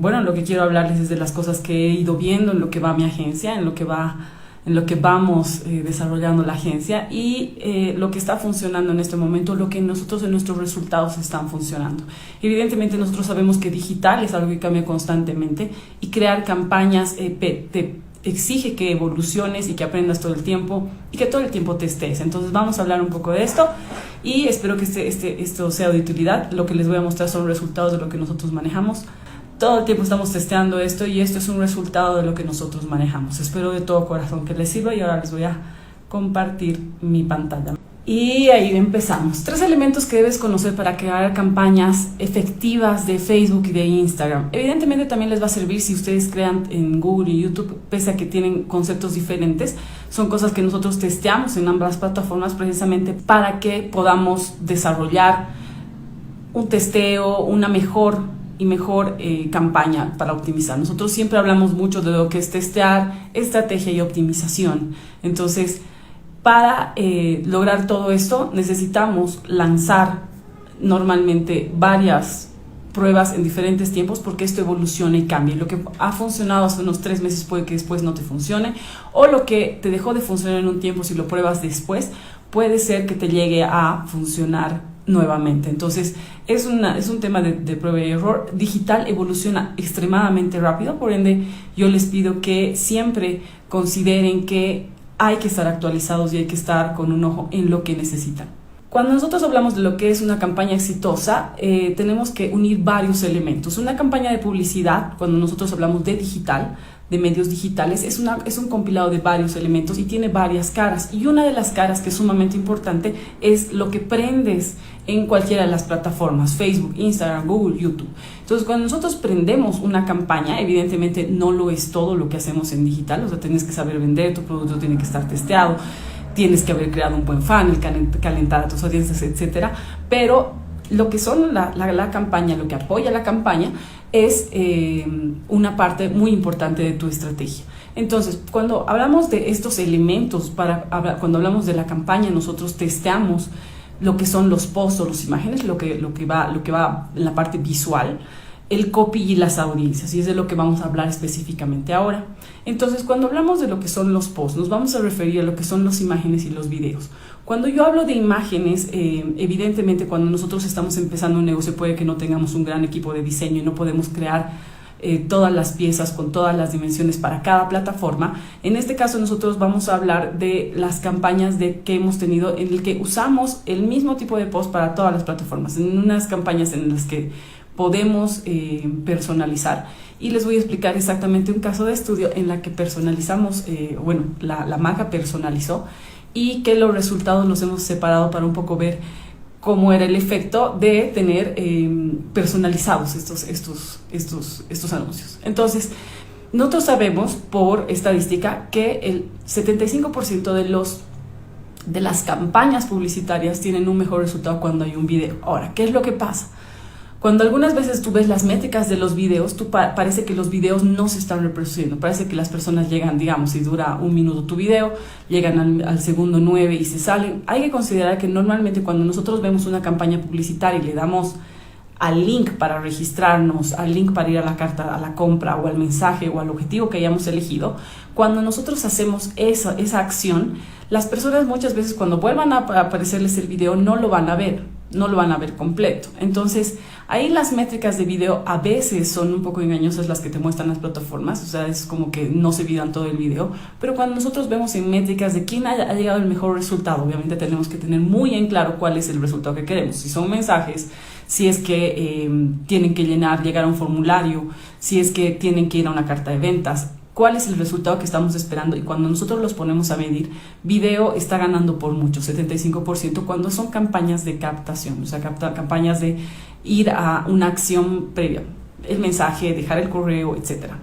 Bueno, lo que quiero hablarles es de las cosas que he ido viendo en lo que va mi agencia, en lo que vamos desarrollando la agencia y lo que está funcionando en este momento, lo que nosotros en nuestros resultados están funcionando. Evidentemente nosotros sabemos que digital es algo que cambia constantemente y crear campañas te exige que evoluciones y que aprendas todo el tiempo y que todo el tiempo te estés. Entonces vamos a hablar un poco de esto y espero que esto sea de utilidad. Lo que les voy a mostrar son resultados de lo que nosotros manejamos. Todo el tiempo estamos testeando esto y esto es un resultado de lo que nosotros manejamos. Espero de todo corazón que les sirva y ahora les voy a compartir mi pantalla. Y ahí empezamos. 3 elementos que debes conocer para crear campañas efectivas de Facebook y de Instagram. Evidentemente también les va a servir si ustedes crean en Google y YouTube, pese a que tienen conceptos diferentes. Son cosas que nosotros testeamos en ambas plataformas precisamente para que podamos desarrollar un testeo, una mejor campaña para optimizar. Nosotros siempre hablamos mucho de lo que es testear, estrategia y optimización. Entonces, para lograr todo esto, necesitamos lanzar normalmente varias pruebas en diferentes tiempos porque esto evoluciona y cambia. Lo que ha funcionado hace unos 3 meses puede que después no te funcione, o lo que te dejó de funcionar en un tiempo, si lo pruebas después, puede ser que te llegue a funcionar nuevamente. Entonces es un tema de prueba y error. Digital evoluciona extremadamente rápido, por ende yo les pido que siempre consideren que hay que estar actualizados y hay que estar con un ojo en lo que necesitan. Cuando nosotros hablamos de lo que es una campaña exitosa, tenemos que unir varios elementos. Una campaña de publicidad, cuando nosotros hablamos de digital, de medios digitales, es un compilado de varios elementos y tiene varias caras. Y una de las caras que es sumamente importante es lo que prendes en cualquiera de las plataformas, Facebook, Instagram, Google, YouTube. Entonces, cuando nosotros prendemos una campaña, evidentemente no lo es todo lo que hacemos en digital. O sea, tienes que saber vender, tu producto tiene que estar testeado, tienes que haber creado un buen funnel, calentar a tus audiencias, etcétera. Pero lo que son la campaña, lo que apoya la campaña, es una parte muy importante de tu estrategia. Entonces, cuando hablamos de estos elementos, cuando hablamos de la campaña, nosotros testeamos lo que son los posts o las imágenes, lo que va en la parte visual, el copy y las audiencias, y es de lo que vamos a hablar específicamente ahora. Entonces, cuando hablamos de lo que son los posts, nos vamos a referir a lo que son las imágenes y los videos. Cuando yo hablo de imágenes, evidentemente cuando nosotros estamos empezando un negocio puede que no tengamos un gran equipo de diseño y no podemos crear todas las piezas con todas las dimensiones para cada plataforma. En este caso nosotros vamos a hablar de las campañas que hemos tenido en el que usamos el mismo tipo de post para todas las plataformas, en unas campañas en las que podemos personalizar, y les voy a explicar exactamente un caso de estudio en la que personalizamos, la marca personalizó y que los resultados los hemos separado para un poco ver cómo era el efecto de tener personalizados estos anuncios. Entonces, nosotros sabemos por estadística que el 75% de las campañas publicitarias tienen un mejor resultado cuando hay un video. Ahora, ¿qué es lo que pasa? Cuando algunas veces tú ves las métricas de los videos, parece que los videos no se están reproduciendo. Parece que las personas llegan, digamos, si dura 1 minuto tu video, llegan al segundo 9 y se salen. Hay que considerar que normalmente cuando nosotros vemos una campaña publicitaria y le damos al link para registrarnos, al link para ir a la carta, a la compra o al mensaje o al objetivo que hayamos elegido, cuando nosotros hacemos esa acción, las personas muchas veces cuando vuelvan a aparecerles el video no lo van a ver completo. Entonces, ahí las métricas de video a veces son un poco engañosas las que te muestran las plataformas, o sea, es como que no se vidan todo el video, pero cuando nosotros vemos en métricas de quién ha llegado el mejor resultado, obviamente tenemos que tener muy en claro cuál es el resultado que queremos. Si son mensajes, si es que tienen que llegar a un formulario, si es que tienen que ir a una carta de ventas, cuál es el resultado que estamos esperando. Y cuando nosotros los ponemos a medir, video está ganando por mucho, 75%, cuando son campañas de captación, o sea, campañas de ir a una acción previa, el mensaje, dejar el correo, etcétera.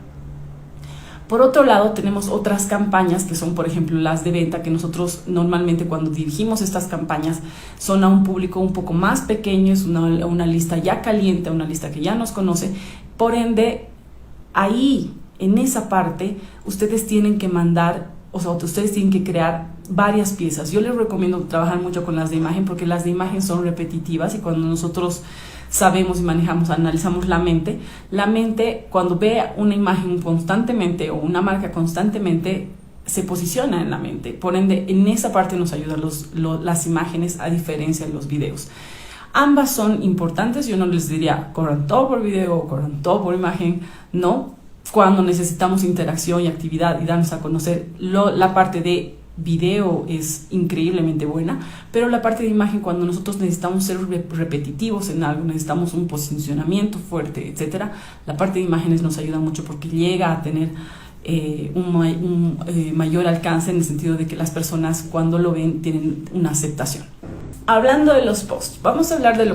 Por otro lado, tenemos otras campañas que son, por ejemplo, las de venta, que nosotros normalmente cuando dirigimos estas campañas son a un público un poco más pequeño, es una lista ya caliente, una lista que ya nos conoce. Por ende, ahí, en esa parte, ustedes tienen que mandar, o sea, ustedes tienen que crear varias piezas. Yo les recomiendo trabajar mucho con las de imagen porque las de imagen son repetitivas y cuando nosotros sabemos y manejamos, analizamos la mente cuando ve una imagen constantemente o una marca constantemente, se posiciona en la mente. Por ende, en esa parte nos ayudan las imágenes, a diferencia de los videos. Ambas son importantes. Yo no les diría corran todo por video o corran todo por imagen, no. Cuando necesitamos interacción y actividad y darnos a conocer, la parte de video es increíblemente buena, pero la parte de imagen, cuando nosotros necesitamos ser repetitivos en algo, necesitamos un posicionamiento fuerte, etcétera, la parte de imágenes nos ayuda mucho porque llega a tener un mayor alcance, en el sentido de que las personas cuando lo ven tienen una aceptación. Hablando de los posts, vamos a hablar de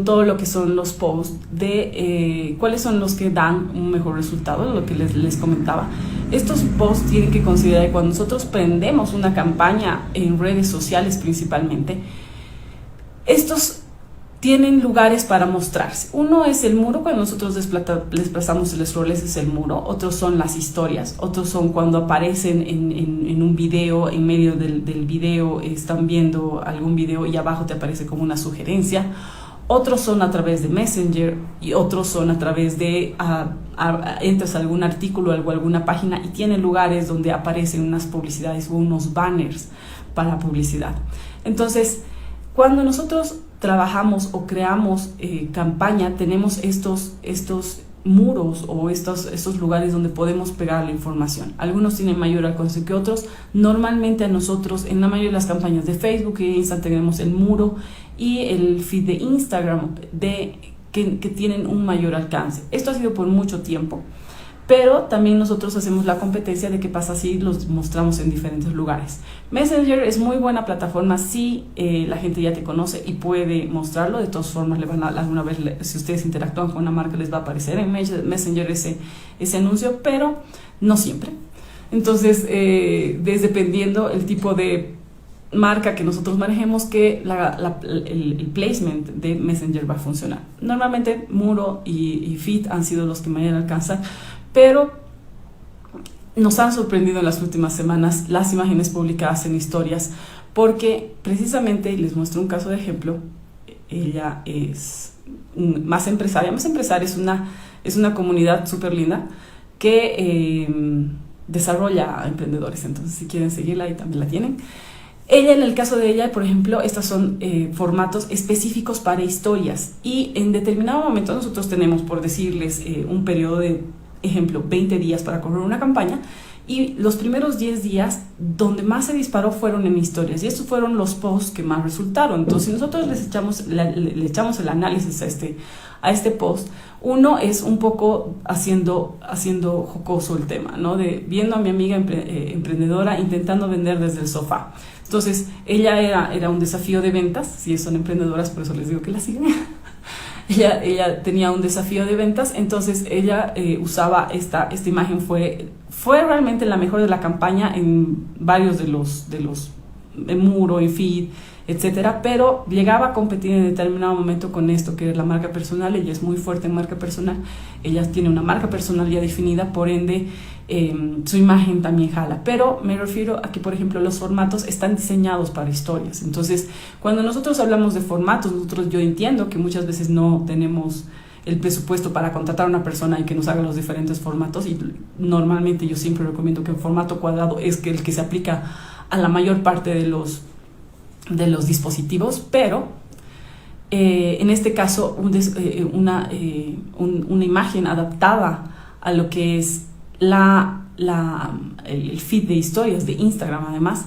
todo lo que son los posts, de cuáles son los que dan un mejor resultado, lo que les comentaba. Estos posts tienen que considerar que cuando nosotros prendemos una campaña en redes sociales principalmente, estos tienen lugares para mostrarse. Uno es el muro, cuando nosotros desplazamos el scroll, ese es el muro. Otros son las historias, otros son cuando aparecen en un video, en medio del video están viendo algún video y abajo te aparece como una sugerencia. Otros son a través de Messenger y otros son a través de entras a algún artículo o alguna página y tiene lugares donde aparecen unas publicidades o unos banners para publicidad. Entonces, cuando nosotros trabajamos o creamos campaña, tenemos estos muros o estos lugares donde podemos pegar la información. Algunos tienen mayor alcance que otros. Normalmente a nosotros, en la mayoría de las campañas de Facebook y Instagram, tenemos el muro y el feed de Instagram que tienen un mayor alcance. Esto ha sido por mucho tiempo. Pero también nosotros hacemos la competencia de qué pasa si los mostramos en diferentes lugares. Messenger es muy buena plataforma si la gente ya te conoce y puede mostrarlo. De todas formas, alguna vez, si ustedes interactúan con una marca, les va a aparecer en Messenger ese anuncio, pero no siempre. Entonces, dependiendo el tipo de marca que nosotros manejemos, que el placement de Messenger va a funcionar. Normalmente muro y feed han sido los que mayor alcanzan, pero nos han sorprendido en las últimas semanas las imágenes publicadas en historias, porque precisamente, les muestro un caso de ejemplo. Ella es más empresaria es una comunidad súper linda que desarrolla a emprendedores. Entonces, si quieren seguirla, ahí también la tienen. Ella, en el caso de ella, por ejemplo, estos son formatos específicos para historias, y en determinado momento nosotros tenemos, por decirles, un periodo de, ejemplo, 20 días para correr una campaña, y los primeros 10 días donde más se disparó fueron en historias, y estos fueron los posts que más resultaron. Entonces, si nosotros le echamos el análisis a este post, uno es un poco haciendo jocoso el tema, ¿no? De viendo a mi amiga emprendedora intentando vender desde el sofá. Entonces, ella era un desafío de ventas. Si son emprendedoras, por eso les digo que la sigan. Ella tenía un desafío de ventas, entonces ella usaba esta imagen. Fue realmente la mejor de la campaña en varios de los en muro, en feed, etcétera, pero llegaba a competir en determinado momento con esto, que es la marca personal. Ella es muy fuerte en marca personal, ella tiene una marca personal ya definida, por ende su imagen también jala. Pero me refiero a que, por ejemplo, los formatos están diseñados para historias. Entonces, cuando nosotros hablamos de formatos, yo entiendo que muchas veces no tenemos el presupuesto para contratar a una persona y que nos haga los diferentes formatos, y normalmente yo siempre recomiendo que el formato cuadrado es el que se aplica a la mayor parte de los dispositivos, pero en este caso una imagen adaptada a lo que es el feed de historias de Instagram, además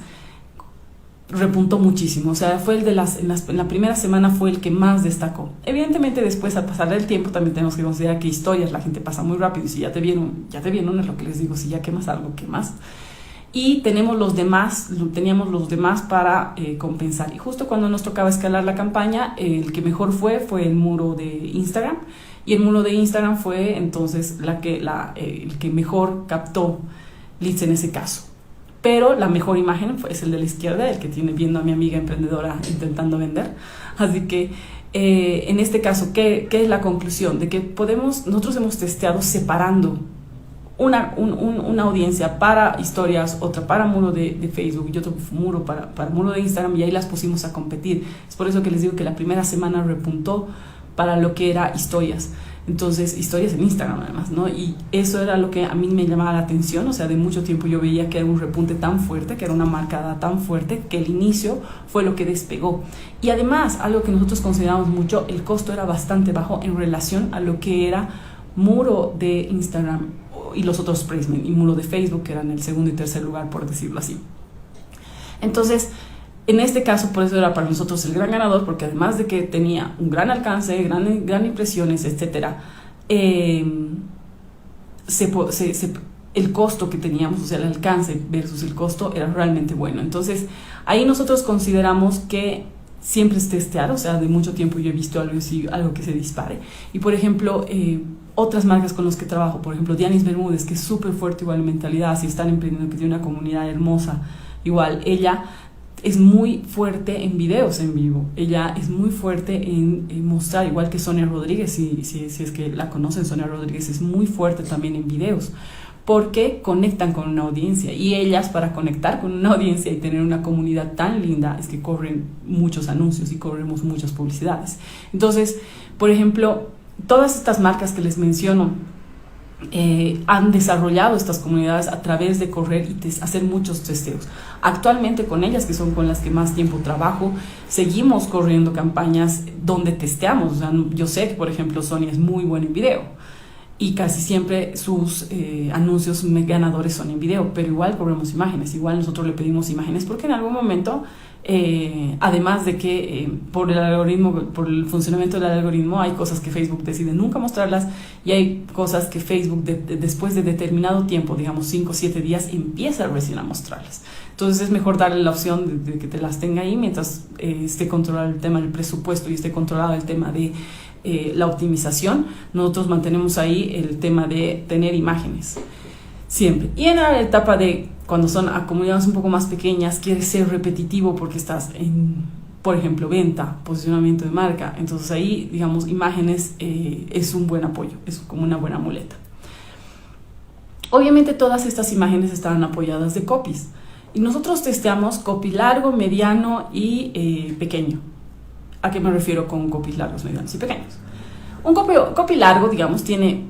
repuntó muchísimo. O sea, fue en la primera semana fue el que más destacó. Evidentemente, después, al pasar del tiempo, también tenemos que considerar que historias la gente pasa muy rápido, y si ya te vieron, es lo que les digo. Si ya quemas algo, quemas. Y teníamos los demás para compensar. Y justo cuando nos tocaba escalar la campaña, el que mejor fue el muro de Instagram. Y el muro de Instagram fue entonces el que mejor captó leads en ese caso. Pero la mejor imagen es el de la izquierda, el que tiene viendo a mi amiga emprendedora intentando vender. Así que en este caso, ¿qué es la conclusión? De que nosotros hemos testeado separando una audiencia para historias, otra para muro de Facebook y otro muro para muro de Instagram, y ahí las pusimos a competir. Es por eso que les digo que la primera semana repuntó para lo que era historias. Entonces, historias en Instagram además, ¿no? Y eso era lo que a mí me llamaba la atención, o sea, de mucho tiempo yo veía que era un repunte tan fuerte, que era una marcada tan fuerte, que el inicio fue lo que despegó. Y además, algo que nosotros consideramos mucho, el costo era bastante bajo en relación a lo que era muro de Instagram y los otros placement, y muro de Facebook, que eran el segundo y tercer lugar, por decirlo así. Entonces, en este caso, por eso era para nosotros el gran ganador, porque además de que tenía un gran alcance, gran impresiones, etcétera, el costo que teníamos, o sea, el alcance versus el costo era realmente bueno. Entonces, ahí nosotros consideramos que siempre es testear, o sea, de mucho tiempo yo he visto algo que se dispare. Y, por ejemplo, otras marcas con las que trabajo, por ejemplo, Dianis Bermúdez, que es súper fuerte igual en mentalidad, si están emprendiendo, que tiene una comunidad hermosa, igual, ella es muy fuerte en videos en vivo, ella es muy fuerte en mostrar, igual que Sonia Rodríguez, si es que la conocen, Sonia Rodríguez es muy fuerte también en videos, porque conectan con una audiencia, y ellas, para conectar con una audiencia y tener una comunidad tan linda, es que corren muchos anuncios y corremos muchas publicidades. Entonces, por ejemplo, todas estas marcas que les menciono han desarrollado estas comunidades a través de correr y hacer muchos testeos. Actualmente con ellas, que son con las que más tiempo trabajo, seguimos corriendo campañas donde testeamos. O sea, yo sé que, por ejemplo, Sonia es muy buena en video y casi siempre sus anuncios ganadores son en video, pero igual corremos imágenes, igual nosotros le pedimos imágenes, porque en algún momento, además de que por el algoritmo, por el funcionamiento del algoritmo, hay cosas que Facebook decide nunca mostrarlas, y hay cosas que Facebook después de determinado tiempo, digamos 5 o 7 días, empieza recién a mostrarlas. Entonces es mejor darle la opción de que te las tenga ahí mientras esté controlado el tema del presupuesto y esté controlado el tema de la optimización. Nosotros mantenemos ahí el tema de tener imágenes siempre. Y en la etapa de cuando son a comunidades un poco más pequeñas, quieres ser repetitivo porque estás en, por ejemplo, venta, posicionamiento de marca. Entonces ahí, digamos, imágenes es un buen apoyo, es como una buena muleta. Obviamente todas estas imágenes estaban apoyadas de copies. Y nosotros testeamos copy largo, mediano y pequeño. ¿A qué me refiero con copies largos, medianos y pequeños? Un copy largo, digamos, tiene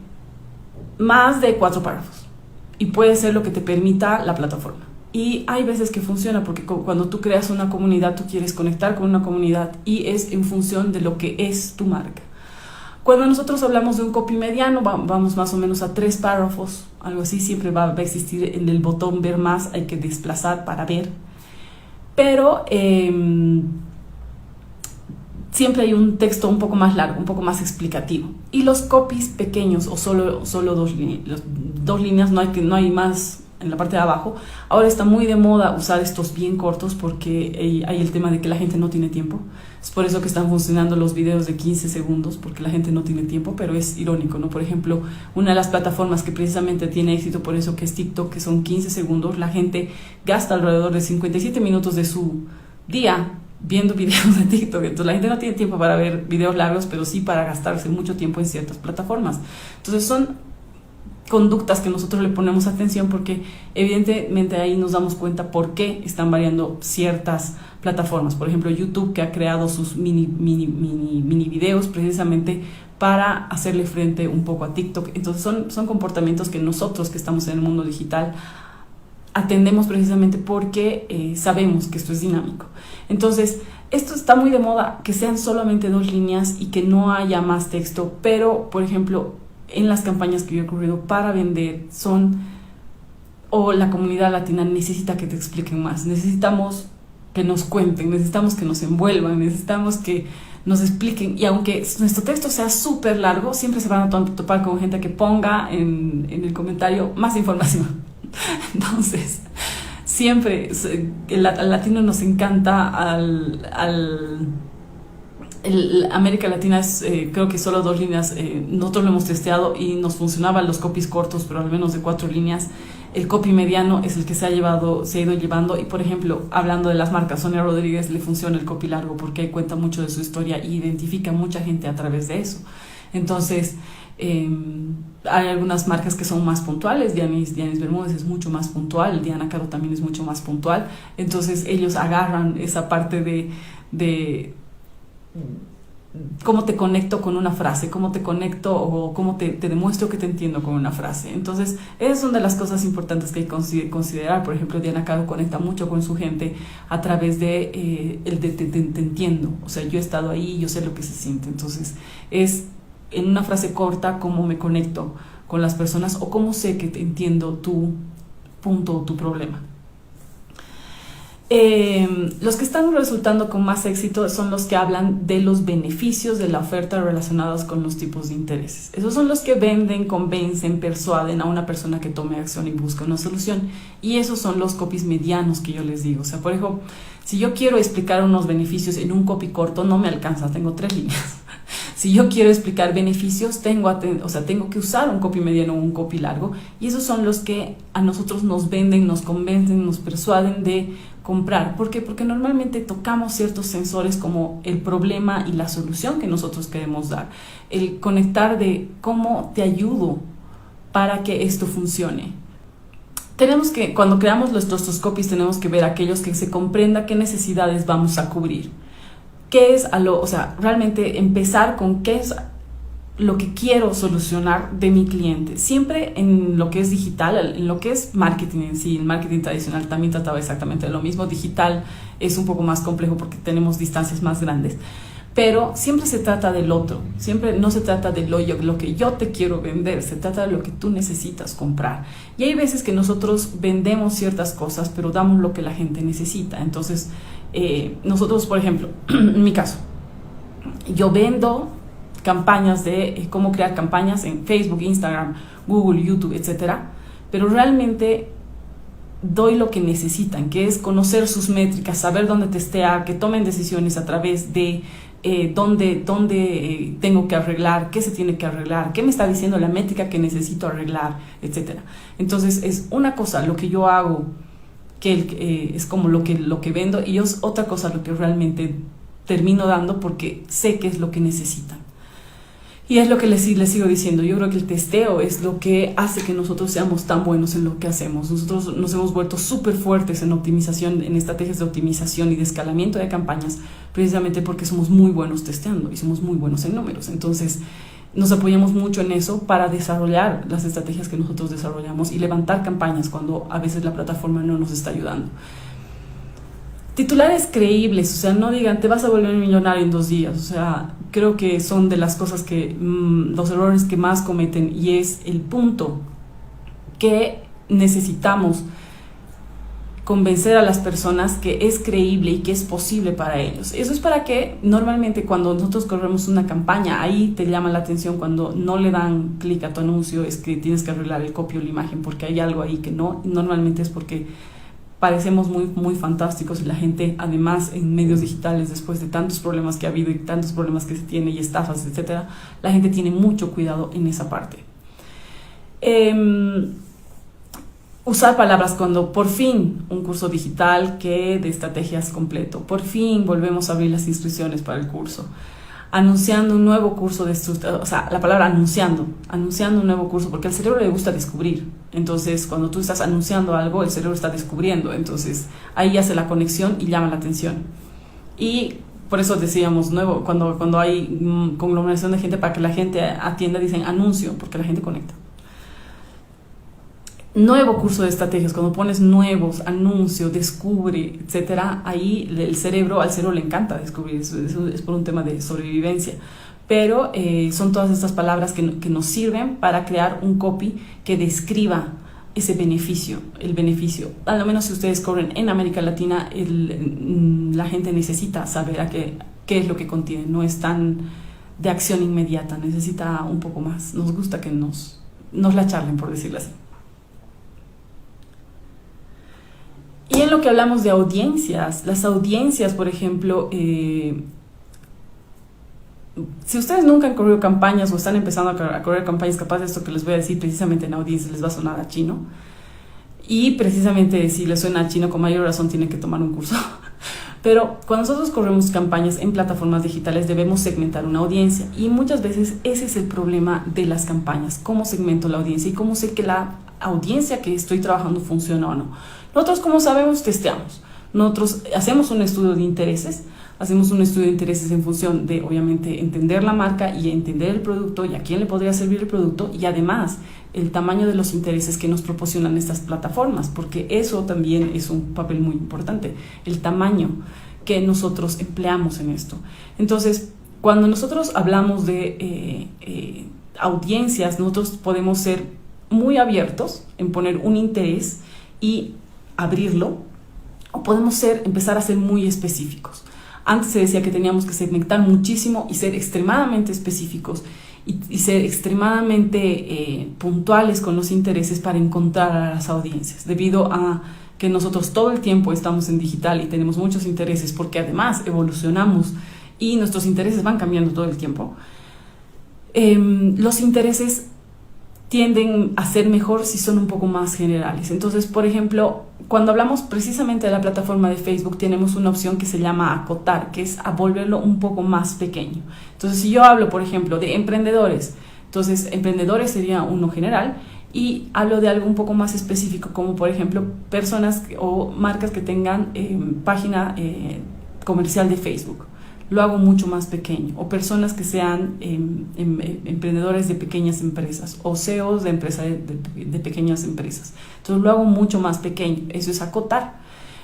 más de 4 párrafos y puede ser lo que te permita la plataforma. Y hay veces que funciona porque cuando tú creas una comunidad, tú quieres conectar con una comunidad y es en función de lo que es tu marca. Cuando nosotros hablamos de un copy mediano, vamos más o menos a 3 párrafos, algo así. Siempre va a existir en el botón ver más, hay que desplazar para ver. Pero siempre hay un texto un poco más largo, un poco más explicativo. Y los copies pequeños o solo 2 líneas, 2 líneas, no hay más en la parte de abajo. Ahora está muy de moda usar estos bien cortos porque hay el tema de que la gente no tiene tiempo. Es por eso que están funcionando los videos de 15 segundos, porque la gente no tiene tiempo, pero es irónico, ¿no? Por ejemplo, una de las plataformas que precisamente tiene éxito por eso, que es TikTok, que son 15 segundos, la gente gasta alrededor de 57 minutos de su día viendo videos de TikTok. Entonces la gente no tiene tiempo para ver videos largos, pero sí para gastarse mucho tiempo en ciertas plataformas. Entonces son conductas que nosotros le ponemos atención porque evidentemente ahí nos damos cuenta por qué están variando ciertas plataformas. Por ejemplo, YouTube, que ha creado sus mini videos precisamente para hacerle frente un poco a TikTok. Entonces son comportamientos que nosotros, que estamos en el mundo digital, atendemos precisamente porque sabemos que esto es dinámico. Entonces, esto está muy de moda, que sean solamente 2 líneas y que no haya más texto, pero, por ejemplo, en las campañas que yo he corrido para vender o la comunidad latina necesita que te expliquen más, necesitamos que nos cuenten, necesitamos que nos envuelvan, necesitamos que nos expliquen, y aunque nuestro texto sea súper largo, siempre se van a topar con gente que ponga en el comentario más información. Entonces, siempre al latino nos encanta, América Latina es creo que solo 2 líneas. Nosotros lo hemos testeado y nos funcionaban los copies cortos, pero al menos de 4 líneas. El copy mediano es el que se ha ido llevando. Y por ejemplo, hablando de las marcas, Sonia Rodríguez le funciona el copy largo porque cuenta mucho de su historia y identifica a mucha gente a través de eso. Entonces hay algunas marcas que son más puntuales. Dianis Bermúdez es mucho más puntual, Diana Caro también es mucho más puntual. Entonces ellos agarran esa parte de cómo te conecto con una frase, cómo te conecto o cómo te demuestro que te entiendo con una frase. Entonces, esas son de las cosas importantes que hay que considerar. Por ejemplo, Diana Caro conecta mucho con su gente a través de el de te entiendo. O sea, yo he estado ahí, yo sé lo que se siente. Entonces, es en una frase corta cómo me conecto con las personas o cómo sé que te entiendo tu punto o tu problema. Los que están resultando con más éxito son los que hablan de los beneficios de la oferta relacionados con los tipos de intereses. Esos son los que venden, convencen, persuaden a una persona que tome acción y busque una solución. Y esos son los copies medianos que yo les digo. O sea, por ejemplo, si yo quiero explicar unos beneficios en un copy corto, no me alcanza, tengo 3 líneas. Si yo quiero explicar beneficios, tengo que usar un copy mediano o un copy largo. Y esos son los que a nosotros nos venden, nos convencen, nos persuaden de comprar. ¿Por qué? Porque normalmente tocamos ciertos sensores como el problema y la solución que nosotros queremos dar. El conectar de cómo te ayudo para que esto funcione. Tenemos que, cuando creamos nuestros copies, tenemos que ver aquellos que se comprenda qué necesidades vamos a cubrir. ¿Qué es realmente empezar con qué es lo que quiero solucionar de mi cliente? Siempre en lo que es digital, en lo que es marketing en sí, el marketing tradicional también trataba exactamente de lo mismo. Digital es un poco más complejo porque tenemos distancias más grandes, pero siempre se trata del otro, siempre no se trata de lo que yo te quiero vender, se trata de lo que tú necesitas comprar. Y hay veces que nosotros vendemos ciertas cosas, pero damos lo que la gente necesita. Entonces, nosotros, por ejemplo, en mi caso, yo vendo campañas de cómo crear campañas en Facebook, Instagram, Google, YouTube, etcétera, pero realmente doy lo que necesitan, que es conocer sus métricas, saber dónde testear, que tomen decisiones a través de dónde tengo que arreglar, qué se tiene que arreglar, qué me está diciendo la métrica que necesito arreglar, etcétera. Entonces es una cosa lo que yo hago, que es como lo que vendo, y es otra cosa lo que realmente termino dando porque sé qué es lo que necesitan. Y es lo que les sigo diciendo. Yo creo que el testeo es lo que hace que nosotros seamos tan buenos en lo que hacemos. Nosotros nos hemos vuelto súper fuertes en optimización, en estrategias de optimización y de escalamiento de campañas, precisamente porque somos muy buenos testeando y somos muy buenos en números. Entonces, nos apoyamos mucho en eso para desarrollar las estrategias que nosotros desarrollamos y levantar campañas cuando a veces la plataforma no nos está ayudando. Titulares creíbles, o sea, no digan te vas a volver millonario en 2 días. O sea, creo que son de las cosas que los errores que más cometen, y es el punto que necesitamos convencer a las personas que es creíble y que es posible para ellos. Eso es para que normalmente cuando nosotros corremos una campaña, ahí te llama la atención cuando no le dan clic a tu anuncio, es que tienes que arreglar el copy o la imagen porque hay algo ahí que no, normalmente es porque parecemos muy, muy fantásticos y la gente, además, en medios digitales, después de tantos problemas que ha habido y tantos problemas que se tiene y estafas, etcétera, la gente tiene mucho cuidado en esa parte. Usar palabras cuando por fin un curso digital que de estrategias completo, por fin volvemos a abrir las inscripciones para el curso, anunciando un nuevo curso o sea, la palabra anunciando un nuevo curso, porque al cerebro le gusta descubrir. Entonces, cuando tú estás anunciando algo, el cerebro está descubriendo. Entonces, ahí hace la conexión y llama la atención. Y por eso decíamos, cuando hay conglomeración de gente, para que la gente atienda, dicen anuncio, porque la gente conecta. Nuevo curso de estrategias, cuando pones nuevos, anuncio, descubre, etcétera, ahí al cerebro le encanta descubrir, eso es por un tema de sobrevivencia. Pero son todas estas palabras que nos sirven para crear un copy que describa ese beneficio, el beneficio. A lo menos si ustedes corren en América Latina, la gente necesita saber qué es lo que contiene, no es tan de acción inmediata, necesita un poco más. Nos gusta que nos la charlen, por decirlo así. Y en lo que hablamos de audiencias, las audiencias, por ejemplo, si ustedes nunca han corrido campañas o están empezando a correr campañas, capaz de esto que les voy a decir precisamente en audiencias les va a sonar a chino. Y precisamente si les suena a chino, con mayor razón tienen que tomar un curso. Pero cuando nosotros corremos campañas en plataformas digitales debemos segmentar una audiencia, y muchas veces ese es el problema de las campañas: cómo segmento la audiencia y cómo sé que la audiencia que estoy trabajando funciona o no. Nosotros, como sabemos, testeamos. Nosotros hacemos un estudio de intereses, hacemos un estudio de intereses en función de, obviamente, entender la marca y entender el producto y a quién le podría servir el producto, y además el tamaño de los intereses que nos proporcionan estas plataformas, porque eso también es un papel muy importante, el tamaño que nosotros empleamos en esto. Entonces, cuando nosotros hablamos de audiencias, nosotros podemos ser muy abiertos en poner un interés y abrirlo, o podemos empezar a ser muy específicos. Antes se decía que teníamos que segmentar muchísimo y ser extremadamente específicos y ser extremadamente puntuales con los intereses para encontrar a las audiencias, debido a que nosotros todo el tiempo estamos en digital y tenemos muchos intereses, porque además evolucionamos y nuestros intereses van cambiando todo el tiempo. Los intereses tienden a ser mejor si son un poco más generales. Entonces, por ejemplo, cuando hablamos precisamente de la plataforma de Facebook, tenemos una opción que se llama acotar, que es a volverlo un poco más pequeño. Entonces, si yo hablo, por ejemplo, de emprendedores, entonces emprendedores sería uno general, y hablo de algo un poco más específico, como por ejemplo personas o marcas que tengan página comercial de Facebook. Lo hago mucho más pequeño, o personas que sean emprendedores de pequeñas empresas o CEOs de pequeñas empresas. Entonces lo hago mucho más pequeño, eso es acotar.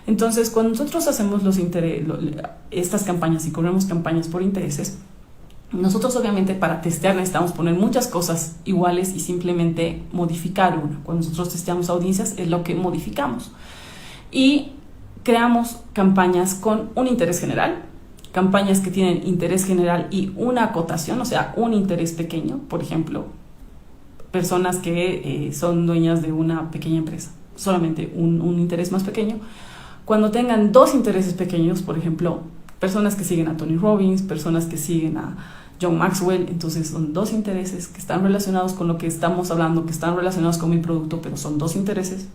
Entonces, cuando nosotros hacemos estas campañas y corremos campañas por intereses, nosotros obviamente para testear necesitamos poner muchas cosas iguales y simplemente modificar una. Cuando nosotros testeamos audiencias es lo que modificamos. Y creamos campañas con un interés general, campañas que tienen interés general y una acotación, o sea, un interés pequeño. Por ejemplo, personas que son dueñas de una pequeña empresa, solamente un interés más pequeño. Cuando tengan dos intereses pequeños, por ejemplo, personas que siguen a Tony Robbins, personas que siguen a John Maxwell, entonces son dos intereses que están relacionados con lo que estamos hablando, que están relacionados con mi producto, pero son dos intereses.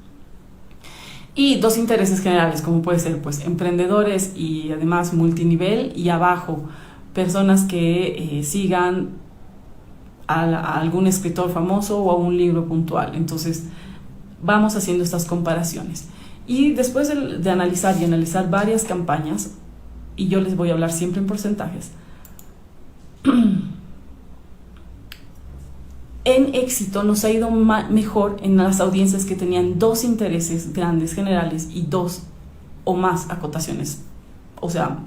Y dos intereses generales, como puede ser pues emprendedores y además multinivel, y abajo personas que sigan a algún escritor famoso o a un libro puntual. Entonces vamos haciendo estas comparaciones. Y después de analizar varias campañas, y yo les voy a hablar siempre en porcentajes, en éxito nos ha ido mejor en las audiencias que tenían dos intereses grandes generales y dos o más acotaciones, o sea,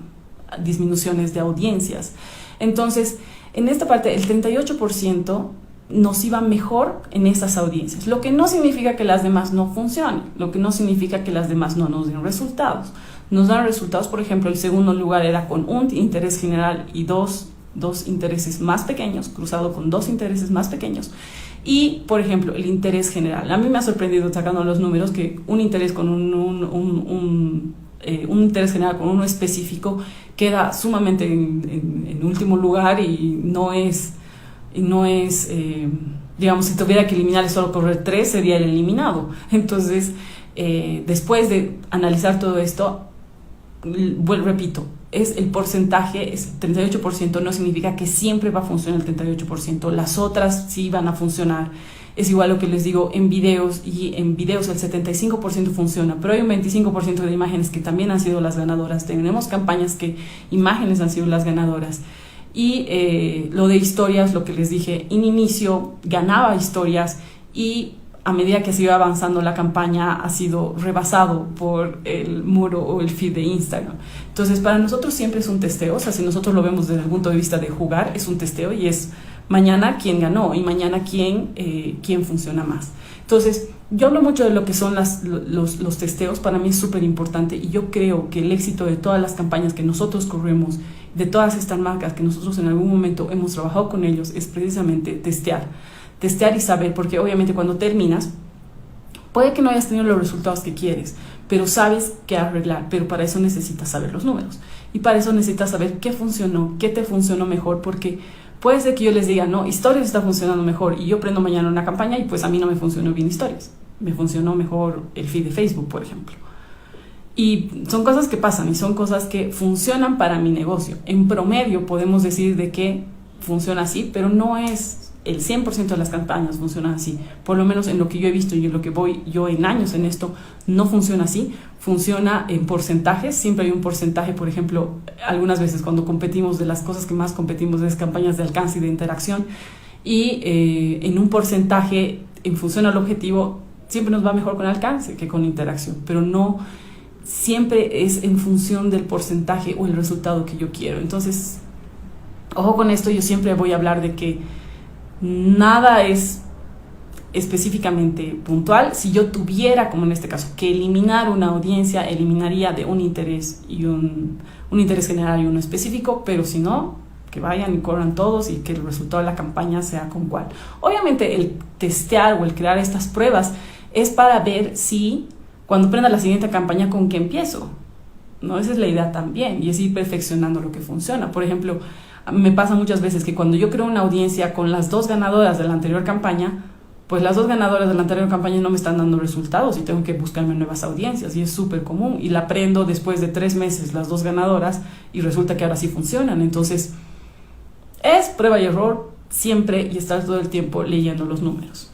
disminuciones de audiencias. Entonces, en esta parte, el 38% nos iba mejor en esas audiencias, lo que no significa que las demás no funcionen, lo que no significa que las demás no nos den resultados. Nos dan resultados, por ejemplo, el segundo lugar era con un interés general y dos intereses más pequeños, cruzado con dos intereses más pequeños. Y, por ejemplo, el interés general. A mí me ha sorprendido, sacando los números, que un interés con un interés general con uno específico queda sumamente en último lugar y no es digamos, si tuviera que eliminar y solo correr 3, sería el eliminado. Entonces, después de analizar todo esto, repito, es el porcentaje, es 38%, no significa que siempre va a funcionar el 38%, las otras sí van a funcionar. Es igual lo que les digo en videos, y en videos el 75% funciona, pero hay un 25% de imágenes que también han sido las ganadoras. Tenemos campañas que imágenes han sido las ganadoras. Y lo de historias, lo que les dije, en inicio ganaba historias, y a medida que se iba avanzando la campaña ha sido rebasado por el muro o el feed de Instagram. Entonces, para nosotros siempre es un testeo. O sea, si nosotros lo vemos desde el punto de vista de jugar, es un testeo, y es mañana quién ganó y mañana quién funciona más. Entonces, yo hablo mucho de lo que son los testeos. Para mí es súper importante, y yo creo que el éxito de todas las campañas que nosotros corremos, de todas estas marcas que nosotros en algún momento hemos trabajado con ellos, es precisamente testear y saber, porque obviamente cuando terminas, puede que no hayas tenido los resultados que quieres, pero sabes qué arreglar. Pero para eso necesitas saber los números, y para eso necesitas saber qué funcionó, qué te funcionó mejor, porque puede ser que yo les diga, no, Stories está funcionando mejor, y yo prendo mañana una campaña y pues a mí no me funcionó bien Stories, me funcionó mejor el feed de Facebook, por ejemplo. Y son cosas que pasan, y son cosas que funcionan para mi negocio. En promedio podemos decir de que funciona así, pero no es el 100% de las campañas funcionan así, por lo menos en lo que yo he visto y en lo que voy yo en años en esto, no funciona así, funciona en porcentajes, siempre hay un porcentaje, por ejemplo, algunas veces cuando competimos, de las cosas que más competimos es campañas de alcance y de interacción, y en un porcentaje, en función al objetivo, siempre nos va mejor con alcance que con interacción, pero no siempre es en función del porcentaje o el resultado que yo quiero. Entonces, ojo con esto, yo siempre voy a hablar de que nada es específicamente puntual. Si yo tuviera, como en este caso, que eliminar una audiencia, eliminaría de un interés y un interés general y uno específico, pero si no, que vayan y corran todos y que el resultado de la campaña sea con cuál. Obviamente el testear o el crear estas pruebas es para ver si cuando prenda la siguiente campaña con qué empiezo, ¿no? Esa es la idea también, y es ir perfeccionando lo que funciona. Por ejemplo, me pasa muchas veces que cuando yo creo una audiencia con las 2 ganadoras de la anterior campaña, pues las 2 ganadoras de la anterior campaña no me están dando resultados y tengo que buscarme nuevas audiencias, y es súper común, y la prendo después de 3 meses las 2 ganadoras y resulta que ahora sí funcionan. Entonces es prueba y error siempre, y estar todo el tiempo leyendo los números.